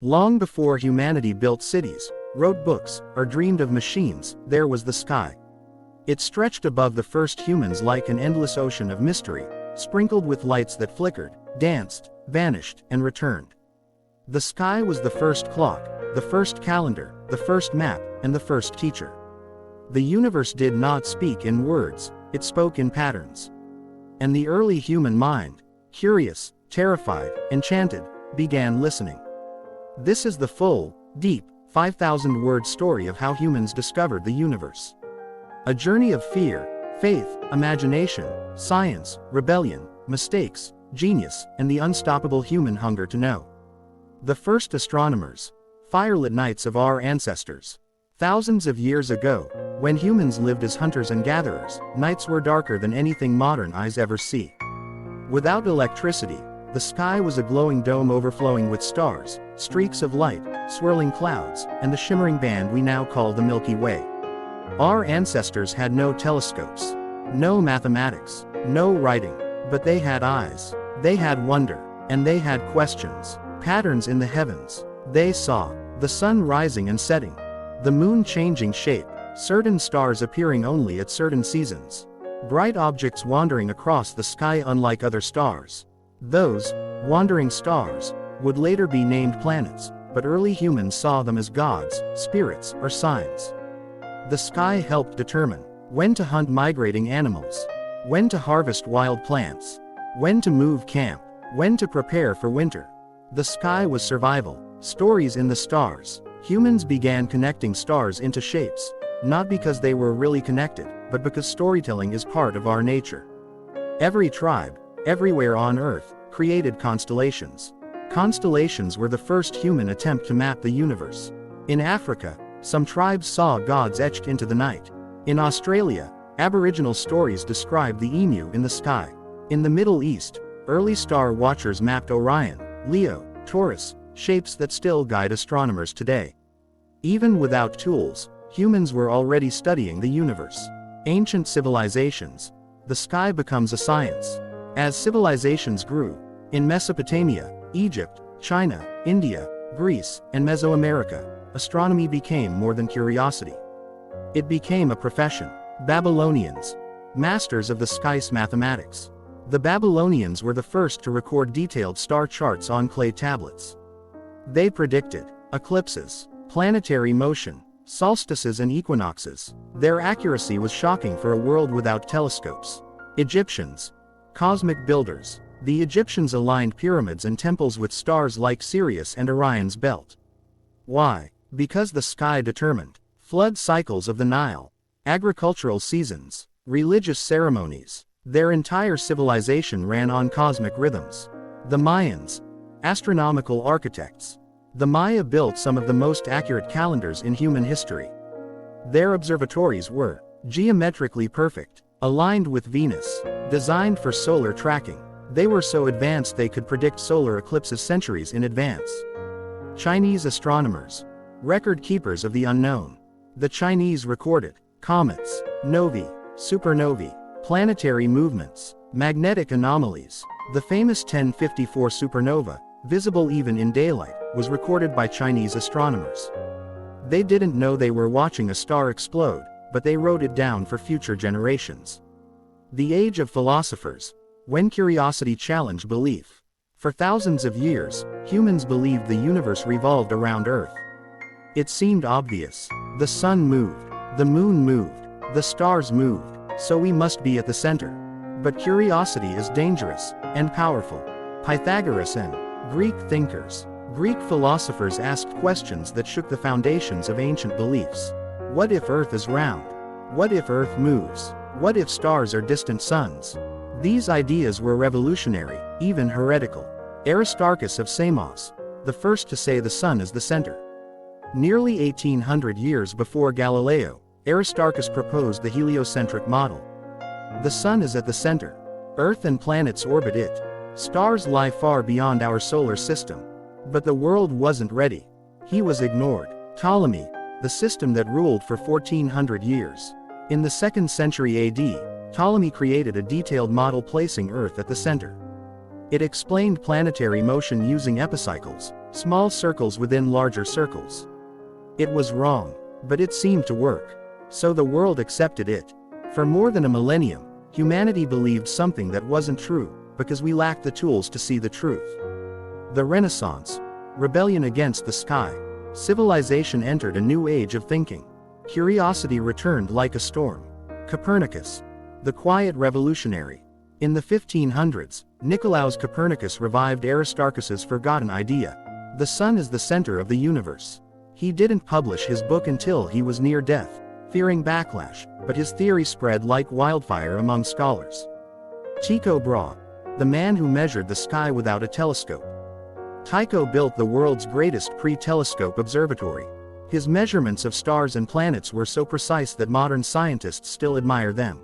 Long before humanity built cities, wrote books, or dreamed of machines, there was the sky. It stretched above the first humans like an endless ocean of mystery, sprinkled with lights that flickered, danced, vanished, and returned. The sky was the first clock, the first calendar, the first map, and the first teacher. The universe did not speak in words, it spoke in patterns. And the early human mind, curious, terrified, enchanted, began listening. This is the full, deep, 5,000-word story of how humans discovered the universe. A journey of fear, faith, imagination, science, rebellion, mistakes, genius, and the unstoppable human hunger to know. The first astronomers, firelit nights of our ancestors. Thousands of years ago, when humans lived as hunters and gatherers, nights were darker than anything modern eyes ever see. Without electricity, the sky was a glowing dome overflowing with stars, streaks of light, swirling clouds, and the shimmering band we now call the Milky Way. Our ancestors had no telescopes, no mathematics, no writing, but they had eyes, they had wonder, and they had questions, patterns in the heavens. They saw the sun rising and setting, the moon changing shape, certain stars appearing only at certain seasons, bright objects wandering across the sky unlike other stars. Those wandering stars would later be named planets, but early humans saw them as gods, spirits, or signs. The sky helped determine when to hunt migrating animals, when to harvest wild plants, when to move camp, when to prepare for winter. The sky was survival. Stories in the stars. Humans began connecting stars into shapes, not because they were really connected, but because storytelling is part of our nature. Every tribe, everywhere on Earth, created constellations. Constellations were the first human attempt to map the universe. In Africa, some tribes saw gods etched into the night. In Australia, Aboriginal stories described the emu in the sky. In the Middle East, early star watchers mapped Orion, Leo, Taurus, shapes that still guide astronomers today. Even without tools, humans were already studying the universe. Ancient civilizations. The sky becomes a science. As civilizations grew, in Mesopotamia, Egypt, China, India, Greece, and Mesoamerica, astronomy became more than curiosity. It became a profession. Babylonians, masters of the sky's mathematics. The Babylonians were the first to record detailed star charts on clay tablets. They predicted eclipses, planetary motion, solstices and equinoxes. Their accuracy was shocking for a world without telescopes. Egyptians, cosmic builders. The Egyptians aligned pyramids and temples with stars like Sirius and Orion's belt. Why? Because the sky determined flood cycles of the Nile, agricultural seasons, religious ceremonies. Their entire civilization ran on cosmic rhythms. The Mayans, astronomical architects. The Maya built some of the most accurate calendars in human history. Their observatories were geometrically perfect, aligned with Venus, designed for solar tracking. They were so advanced they could predict solar eclipses centuries in advance. Chinese astronomers, record keepers of the unknown. The Chinese recorded comets, novae, supernovae, planetary movements, magnetic anomalies. The famous 1054 supernova, visible even in daylight, was recorded by Chinese astronomers. They didn't know they were watching a star explode, but they wrote it down for future generations. The age of philosophers, when curiosity challenged belief. For thousands of years, humans believed the universe revolved around Earth. It seemed obvious. The sun moved, the moon moved, the stars moved, so we must be at the center. But curiosity is dangerous and powerful. Pythagoras and Greek thinkers, Greek philosophers asked questions that shook the foundations of ancient beliefs. What if Earth is round? What if Earth moves? What if stars are distant suns? These ideas were revolutionary, even heretical. Aristarchus of Samos, the first to say the sun is the center. Nearly 1800 years before Galileo, Aristarchus proposed the heliocentric model. The sun is at the center. Earth and planets orbit it. Stars lie far beyond our solar system. But the world wasn't ready. He was ignored. Ptolemy, the system that ruled for 1400 years. In the 2nd century AD, Ptolemy created a detailed model placing Earth at the center. It explained planetary motion using epicycles, Small circles within larger circles. It was wrong, but it seemed to work. So the world accepted it. For more than a millennium, humanity believed something that wasn't true, because we lacked the tools to see the truth. The Renaissance. Rebellion against the sky. Civilization entered a new age of thinking. Curiosity returned like a storm. Copernicus. The quiet revolutionary. In the 1500s, Nicolaus Copernicus revived Aristarchus's forgotten idea. The sun is the center of the universe. He didn't publish his book until he was near death, fearing backlash, but his theory spread like wildfire among scholars. Tycho Brahe. The man who measured the sky without a telescope. Tycho built the world's greatest pre-telescope observatory. His measurements of stars and planets were so precise that modern scientists still admire them.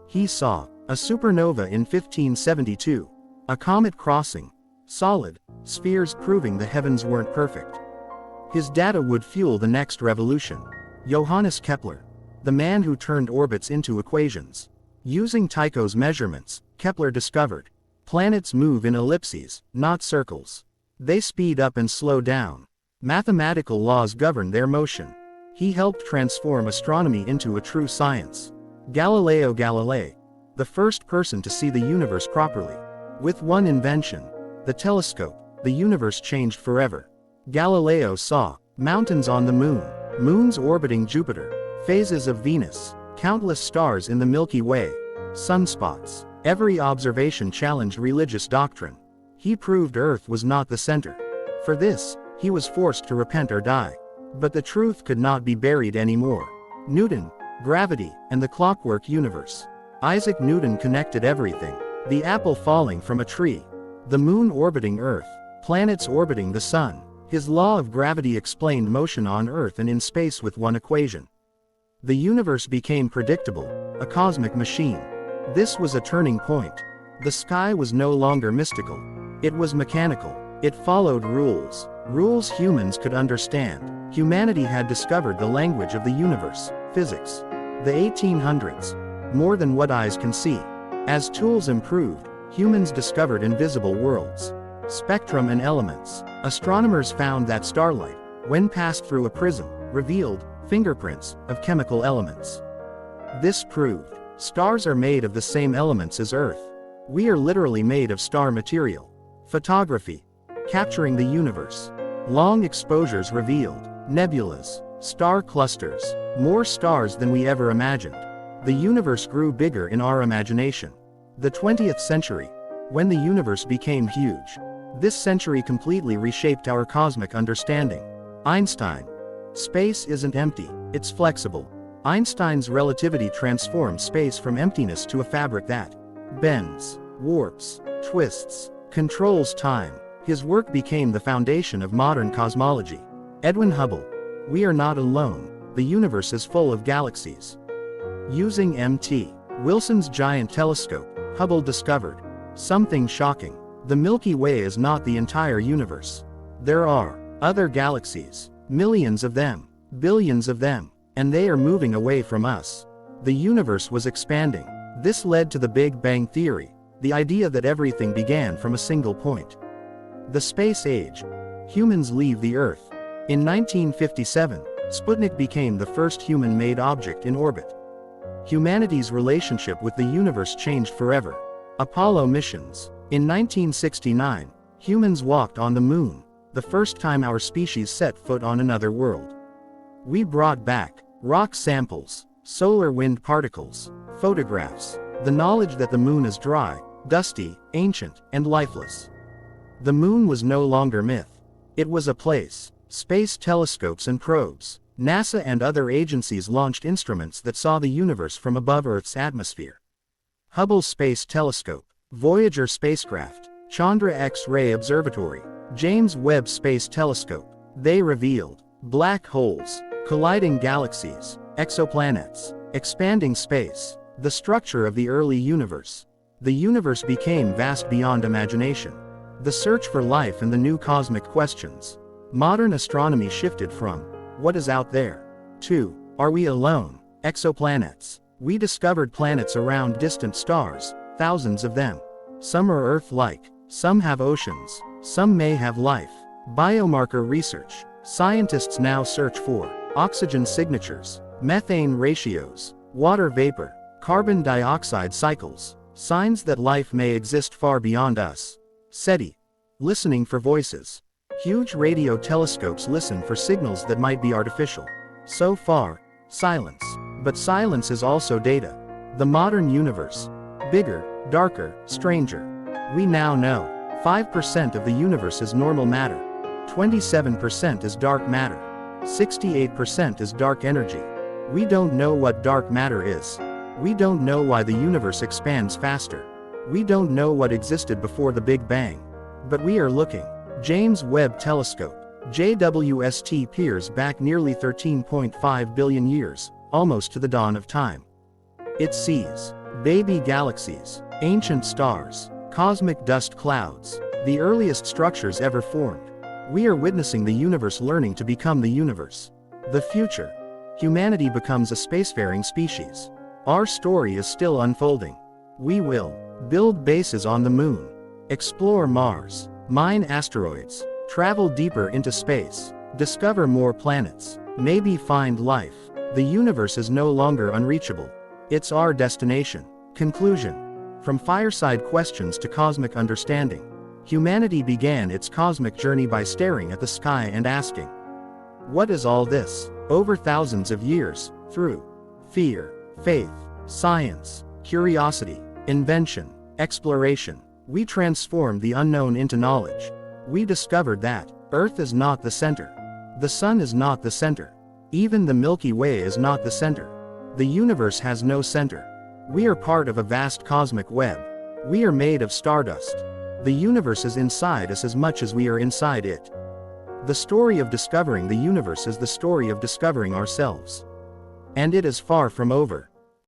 He saw a supernova in 1572, a comet crossing solid spheres proving the heavens weren't perfect. His data would fuel the next revolution. Johannes Kepler. The man who turned orbits into equations. Using Tycho's measurements, Kepler discovered planets move in ellipses, not circles. They speed up and slow down. Mathematical laws govern their motion. He helped transform astronomy into a true science. Galileo Galilei. The first person to see the universe properly. With one invention, the telescope, the universe changed forever. Galileo saw mountains on the moon, moons orbiting Jupiter, phases of Venus, countless stars in the Milky Way, sunspots. Every observation challenged religious doctrine. He proved Earth was not the center. For this, he was forced to repent or die. But the truth could not be buried anymore. Newton. Gravity, and the clockwork universe. Isaac Newton connected everything. The apple falling from a tree. The moon orbiting Earth. Planets orbiting the sun. His law of gravity explained motion on Earth and in space with one equation. The universe became predictable, a cosmic machine. This was a turning point. The sky was no longer mystical. It was mechanical. It followed rules. Rules humans could understand. Humanity had discovered the language of the universe, physics. The 1800s. More than what eyes can see. As tools improved, humans discovered invisible worlds. Spectrum and elements. Astronomers found that starlight, when passed through a prism, revealed fingerprints of chemical elements. This proved stars are made of the same elements as Earth. We are literally made of star material. Photography. Capturing the universe. Long exposures revealed nebulas, star clusters, more stars than we ever imagined. The universe grew bigger in our imagination. The 20th century. When the universe became huge. This century completely reshaped our cosmic understanding. Einstein. Space isn't empty, it's flexible. Einstein's relativity transformed space from emptiness to a fabric that bends, warps, twists, controls time. His work became the foundation of modern cosmology. Edwin Hubble. We are not alone, the universe is full of galaxies. Using M.T. Wilson's giant telescope, Hubble discovered something shocking. The Milky Way is not the entire universe. There are other galaxies, millions of them, billions of them, and they are moving away from us. The universe was expanding. This led to the Big Bang Theory, the idea that everything began from a single point. The space age. Humans leave the Earth. In 1957, Sputnik became the first human-made object in orbit. Humanity's relationship with the universe changed forever. Apollo missions. In 1969, humans walked on the moon, the first time our species set foot on another world. We brought back rock samples, solar wind particles, photographs, the knowledge that the moon is dry, dusty, ancient, and lifeless. The moon was no longer myth. It was a place. Space telescopes and probes. NASA and other agencies launched instruments that saw the universe from above Earth's atmosphere. Hubble Space Telescope, Voyager spacecraft, Chandra X-ray Observatory, James Webb Space Telescope. They revealed black holes, colliding galaxies, exoplanets, expanding space, the structure of the early universe. The universe became vast beyond imagination. The search for life and the new cosmic questions. Modern astronomy shifted from what is out there to are we alone? Exoplanets. We discovered planets around distant stars, thousands of them. Some are Earth-like, some have oceans, some may have life. Biomarker research. Scientists now search for oxygen signatures, methane ratios, water vapor, carbon dioxide cycles, signs that life may exist far beyond us. SETI. Listening for voices. Huge radio telescopes listen for signals that might be artificial. So far, silence. But silence is also data. The modern universe. Bigger, darker, stranger. We now know 5% of the universe is normal matter. 27% is dark matter. 68% is dark energy. We don't know what dark matter is. We don't know why the universe expands faster. We don't know what existed before the Big Bang. But we are looking. James Webb Telescope. JWST peers back nearly 13.5 billion years, almost to the dawn of time. It sees baby galaxies, ancient stars, cosmic dust clouds, the earliest structures ever formed. We are witnessing the universe learning to become the universe. The future. Humanity becomes a spacefaring species. Our story is still unfolding. We will build bases on the moon, explore Mars, mine asteroids, travel deeper into space, discover more planets, maybe find life. The universe is no longer unreachable. It's our destination. Conclusion. From fireside questions to cosmic understanding, humanity began its cosmic journey by staring at the sky and asking, what is all this? Over thousands of years, through fear, faith, science, curiosity, invention, exploration, we transformed the unknown into knowledge. We discovered that Earth is not the center. The Sun is not the center. Even the Milky Way is not the center. The universe has no center. We are part of a vast cosmic web. We are made of stardust. The universe is inside us as much as we are inside it. The story of discovering the universe is the story of discovering ourselves. And it is far from over.